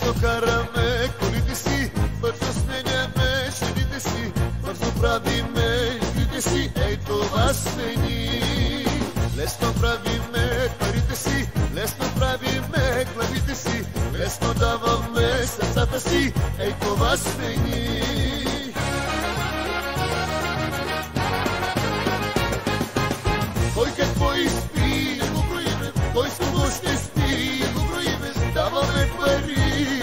Бързо караме колите си, бързо сменяме жените си, бързо правиме жените си, ей това сме ни. Лесно правиме парите си, лесно правиме главите си, лесно даваме сърцата си, ей това сме ни. Кой какво изпи, не го броиме, кой с кого ще спи, не го броиме, даваме пари,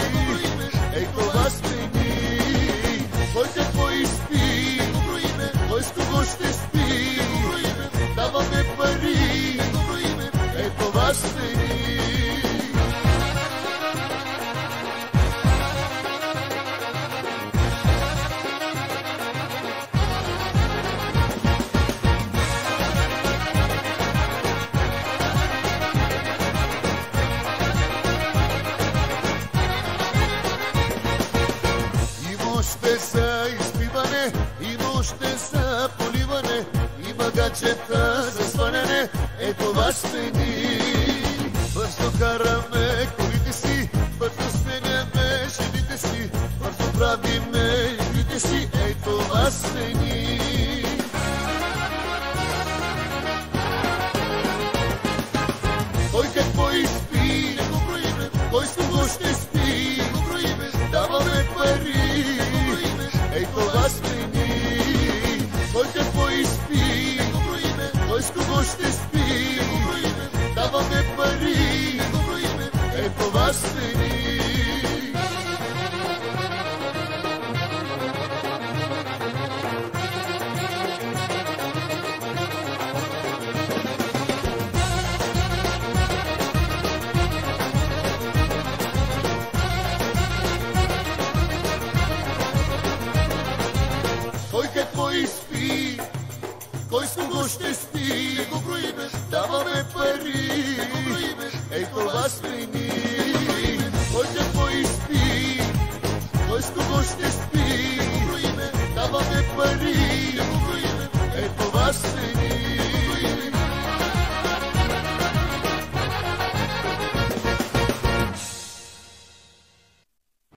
ей това сме ни. Кой какво изпи, не го броиме, кой с кого ще спи, не го броиме, даваме пари, не го броиме, ей това сме ни. Още за изпиване, има още за поливане, има гаджета за сваляне, е това сме ни. Бързо караме колите си, бързо сменяме жените си, бързо правиме игрите си, е това сме ни. Кой какво изпи, не го броиме, кой с кого ще спи, не го броиме, даваме пари, ей това сме ни. Кой какво изпи, не го броиме, кой с кого ще спи, не го броиме, даваме пари, не го броиме, ей това сме ни. Кой какво изпи, кой с кого ще спи, не го броиме, даваме пари, не го броиме, ей това сме ни. Кой какво изпи, кой с кого ще спи,